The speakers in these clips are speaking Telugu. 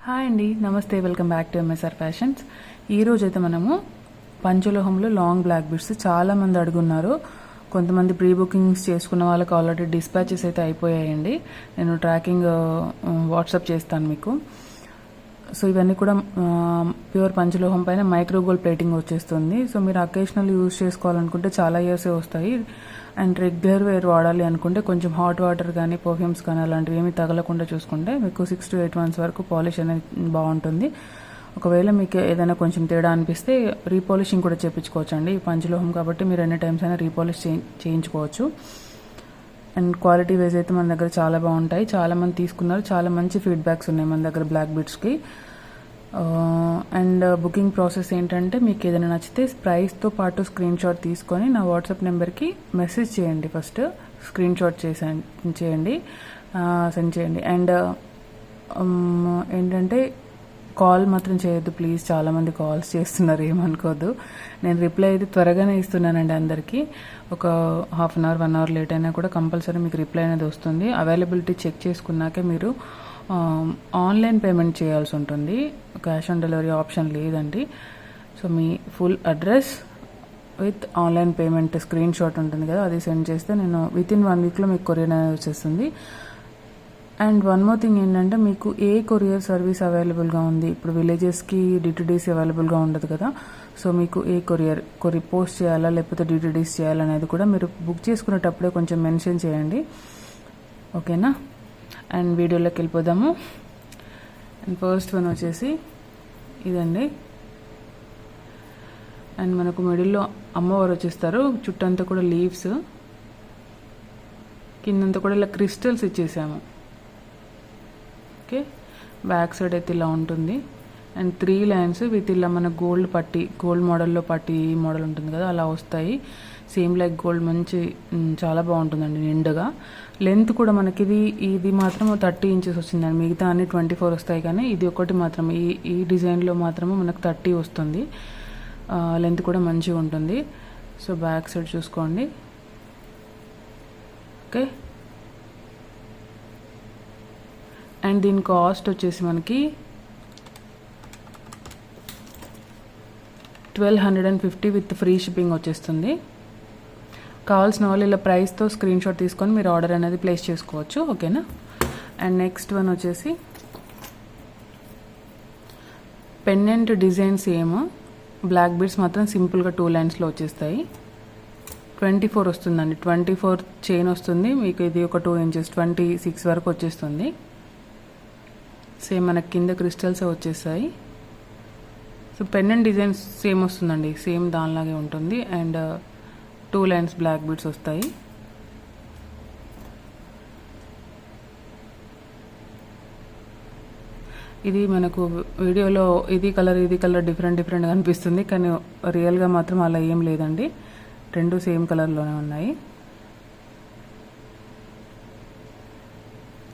హాయ్ అండి, నమస్తే. Welcome back to MSR fashions. ఈరోజు అయితే మనము పంచలోహంలో లాంగ్ బ్లాక్ బీడ్స్ చాలామంది అడుగున్నారు. కొంతమంది ప్రీ బుకింగ్స్ చేసుకున్న వాళ్ళకి ఆల్రెడీ డిస్పాచెస్ అయితే అయిపోయాయండి. నేను ట్రాకింగ్ వాట్సాప్ చేస్తాను మీకు. సో ఇవన్నీ కూడా ప్యూర్ పంచలోహం పైన మైక్రో గోల్డ్ ప్లేటింగ్ వచ్చేస్తుంది. సో మీరు అకేషనల్ యూజ్ చేసుకోవాలనుకుంటే చాలా ఇయర్సే వస్తాయి. అండ్ రెగ్యులర్ వేర్ వాడాలి అనుకుంటే కొంచెం హాట్ వాటర్ కానీ పర్ఫ్యూమ్స్ కానీ అలాంటివి ఏమీ తగలకుండా చూసుకుంటే మీకు 6 to 8 months వరకు పాలిష్ అనేది బాగుంటుంది. ఒకవేళ మీకు ఏదైనా కొంచెం తేడా అనిపిస్తే రీపాలిషింగ్ కూడా చేయించుకోవచ్చు అండి. పంచలోహం కాబట్టి మీరు ఎన్ని టైమ్స్ అయినా రీపాలిష్ చేయించుకోవచ్చు. అండ్ క్వాలిటీ వైజ్ అయితే మన దగ్గర చాలా బాగుంటాయి. చాలా మంది తీసుకున్నారు, చాలా మంచి ఫీడ్బ్యాక్స్ ఉన్నాయి మన దగ్గర బ్లాక్ బీడ్స్కి. అండ్ బుకింగ్ ప్రాసెస్ ఏంటంటే మీకు ఏదైనా నచ్చితే ప్రైస్తో పాటు స్క్రీన్ షాట్ తీసుకొని నా వాట్సాప్ నెంబర్కి మెసేజ్ చేయండి. ఫస్ట్ స్క్రీన్ షాట్ సెండ్ చేయండి. అండ్ ఏంటంటే కాల్ మాత్రం చేయొద్దు ప్లీజ్. చాలామంది కాల్స్ చేస్తున్నారు, ఏమనుకోద్దు. నేను రిప్లై అయితే త్వరగానే ఇస్తున్నానండి అందరికీ. ఒక హాఫ్ అన్ అవర్ 1 hour లేట్ అయినా కూడా కంపల్సరీ మీకు రిప్లై అనేది వస్తుంది. అవైలబిలిటీ చెక్ చేసుకున్నాకే మీరు ఆన్లైన్ పేమెంట్ చేయాల్సి ఉంటుంది. క్యాష్ ఆన్ డెలివరీ ఆప్షన్ లేదండి. So me full address with online payment screen shot ఉంటుంది కదా, అది సెండ్ చేస్తే నేను వితిన్ 1 weekలో మీకు కొరియర్ అనేది వచ్చేస్తుంది. అండ్ వన్ మోర్ థింగ్ ఏంటంటే మీకు ఏ కొరియర్ సర్వీస్ అవైలబుల్గా ఉంది. ఇప్పుడు విలేజెస్కి డిటిడిసి అవైలబుల్గా ఉండదు కదా. సో మీకు ఏ కొరియర్ పోస్ట్ చేయాలా లేకపోతే డిటిడిసి చేయాలనేది కూడా మీరు బుక్ చేసుకునేటప్పుడే కొంచెం మెన్షన్ చేయండి, ఓకేనా. అండ్ వీడియోలోకి వెళ్ళిపోదాము. అండ్ ఫస్ట్ వన్ వచ్చేసి ఇదండి. అండ్ మనకు మిడిల్లో అమ్మవారు వచ్చేస్తారు. చుట్టంతా కూడా లీవ్స్, కిందంతా కూడా ఇలా క్రిస్టల్స్ ఇచ్చేసాము. ఓకే, బ్యాక్ సైడ్ అయితే ఇలా ఉంటుంది. అండ్ 3 lines విత్ ఇలా మన గోల్డ్ మోడల్లో పట్టి మోడల్ ఉంటుంది కదా, అలా వస్తాయి. సేమ్ లైక్ గోల్డ్, మంచి చాలా బాగుంటుందండి నిండుగా. లెంత్ కూడా మనకి ఇది మాత్రం 30 inches వచ్చిందండి. మిగతా అన్ని 24 వస్తాయి, కానీ ఇది ఒకటి మాత్రం ఈ డిజైన్లో మాత్రమే మనకు 30 వస్తుంది. లెంత్ కూడా మంచిగా ఉంటుంది. సో బ్యాక్ సైడ్ చూసుకోండి. ఓకే, అండ్ దీని కాస్ట్ వచ్చేసి మనకి 1250 విత్ ఫ్రీ షిప్పింగ్ వచ్చేస్తుంది. కావాల్సిన వాళ్ళు ఇలా ప్రైస్తో స్క్రీన్ షాట్ తీసుకొని మీరు ఆర్డర్ అనేది ప్లేస్ చేసుకోవచ్చు, ఓకేనా. అండ్ నెక్స్ట్ వన్ వచ్చేసి pendant design same, black beads మాత్రం సింపుల్గా 2 linesలో వచ్చేస్తాయి. 24 వస్తుందండి. 24 చైన్ వస్తుంది మీకు. ఇది ఒక 2 inches 26 వరకు వచ్చేస్తుంది. సేమ్ మనకి కింద క్రిస్టల్స్ వచ్చేస్తాయి. సో పెండెంట్ డిజైన్ సేమ్ వస్తుందండి, సేమ్ దానిలాగే ఉంటుంది. అండ్ 2 lines బ్లాక్ బీడ్స్ వస్తాయి. ఇది మనకు వీడియోలో ఇది కలర్ డిఫరెంట్గా అనిపిస్తుంది, కానీ రియల్గా మాత్రం అలా ఏం లేదండి. 2 సేమ్ కలర్లోనే ఉన్నాయి.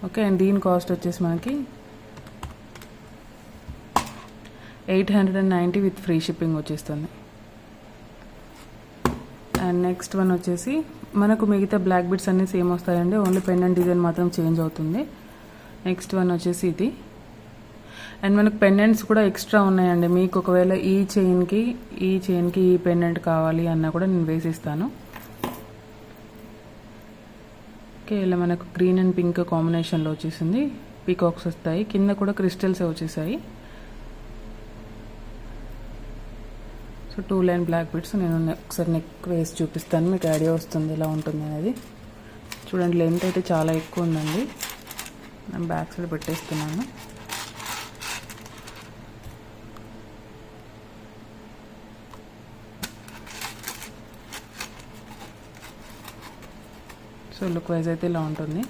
ఓకే, అండ్ దీని కాస్ట్ వచ్చేసి మనకి 890 విత్ ఫ్రీ షిప్పింగ్ వచ్చేస్తుంది. అండ్ నెక్స్ట్ వన్ వచ్చేసి మనకు మిగతా బ్లాక్ బీడ్స్ అన్నీ సేమ్ వస్తాయండి, ఓన్లీ పెండెంట్ డిజైన్ మాత్రం చేంజ్ అవుతుంది. నెక్స్ట్ వన్ వచ్చేసి ఇది. అండ్ మనకు పెండెంట్స్ కూడా ఎక్స్ట్రా ఉన్నాయండి. మీకు ఒకవేళ ఈ చైన్కి ఈ పెండెంట్ కావాలి అన్నా కూడా నేను వేసిస్తాను. ఓకే, ఇలా మనకు గ్రీన్ అండ్ పింక్ కాంబినేషన్లో వచ్చేసింది. పీకాక్స్ వస్తాయి, కింద కూడా క్రిస్టల్స్ వచ్చేసాయి. సో 2 line బ్లాక్ బీడ్స్ నేను ఒకసారి నెక్ వేసి చూపిస్తాను, మీకు ఐడియా వస్తుంది ఎలా ఉంటుంది అనేది. చూడండి, లెంత్ అయితే చాలా ఎక్కువ ఉందండి. నేను బ్యాక్ సైడ్ పెట్టేస్తున్నాను. సో లుక్ వైజ్ అయితే ఇలా ఉంటుంది.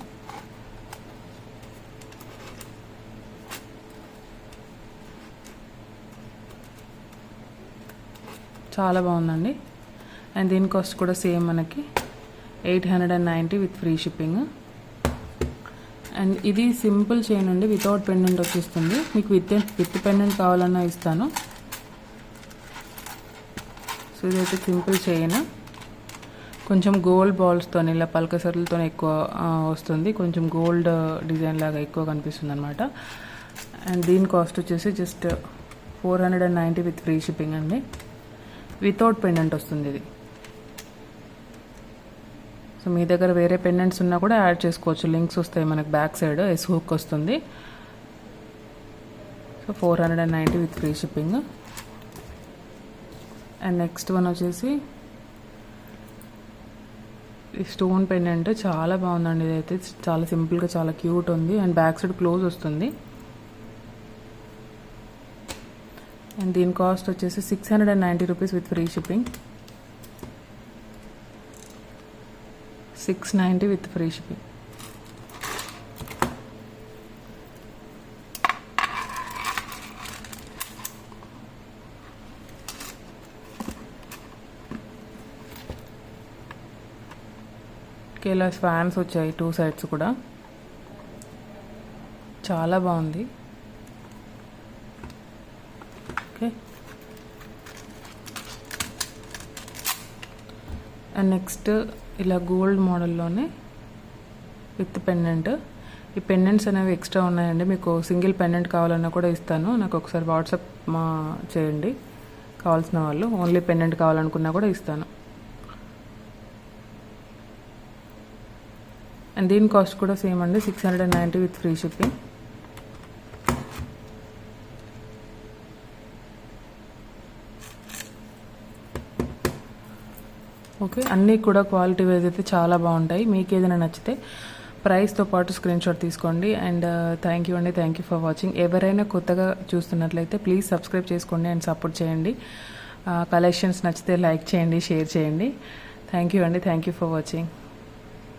చాలా బాగుందండి. అండ్ దీని కాస్ట్ కూడా సేమ్ మనకి 890 విత్ ఫ్రీ షిప్పింగ్. అండ్ ఇది సింపుల్ చైన్ అండి, వితౌట్ పెండెంట్ వచ్చేస్తుంది. మీకు విత్ పెండెంట్ కావాలన్నా ఇస్తాను. సో ఇదైతే సింపుల్ చైన్, కొంచెం గోల్డ్ బాల్స్తో ఇలా పల్కసర్లతో ఎక్కువ వస్తుంది. కొంచెం గోల్డ్ డిజైన్ లాగా ఎక్కువ కనిపిస్తుంది అనమాట. అండ్ దీని కాస్ట్ వచ్చేసి జస్ట్ 490 విత్ ఫ్రీ షిప్పింగ్ అండి. వితౌట్ పెండెంట్ వస్తుంది ఇది. సో మీ దగ్గర వేరే పెండెంట్స్ ఉన్నా కూడా యాడ్ చేసుకోవచ్చు. లింక్స్ వస్తాయి మనకు బ్యాక్ సైడ్. ఎస్ హుక్ వస్తుంది. So 490 with free shipping. And next one వచ్చేసి ఈ స్టోన్ పెండెంట్ చాలా బాగుందండి. ఇదైతే చాలా సింపుల్గా చాలా క్యూట్ ఉంది. అండ్ బ్యాక్ సైడ్ క్లోజ్ వస్తుంది. అండ్ దీని కాస్ట్ వచ్చేసి 690 rupees with free shipping. 690 with free shipping. ఇలా ఫ్యాన్స్ వచ్చాయి 2 సైడ్స్ కూడా. చాలా బాగుంది. ఓకే. అండ్ నెక్స్ట్ ఇలా గోల్డ్ మోడల్లోనే విత్ పెండెంట్. ఈ పెండెంట్స్ అనేవి ఎక్స్ట్రా ఉన్నాయండి. మీకు సింగిల్ పెండెంట్ కావాలన్నా కూడా ఇస్తాను. నాకు ఒకసారి వాట్సాప్ చేయండి కావాల్సిన వాళ్ళు. ఓన్లీ పెండెంట్ కావాలనుకున్నా కూడా ఇస్తాను. అండ్ దీని కాస్ట్ కూడా సేమ్ అండి, 690 విత్ ఫ్రీ షిప్పింగ్. ఓకే. అన్నీ కూడా క్వాలిటీ వైజ్ అయితే చాలా బాగుంటాయి. మీకు ఏదైనా నచ్చితే ప్రైస్తో పాటు స్క్రీన్ షాట్ తీసుకోండి. అండ్ థ్యాంక్ యూ అండి. Thank you for watching. ఎవరైనా కొత్తగా చూస్తున్నట్లయితే ప్లీజ్ సబ్స్క్రైబ్ చేసుకోండి అండ్ సపోర్ట్ చేయండి. కలెక్షన్స్ నచ్చితే లైక్ చేయండి, షేర్ చేయండి. థ్యాంక్ యూ అండి. Thank you for watching.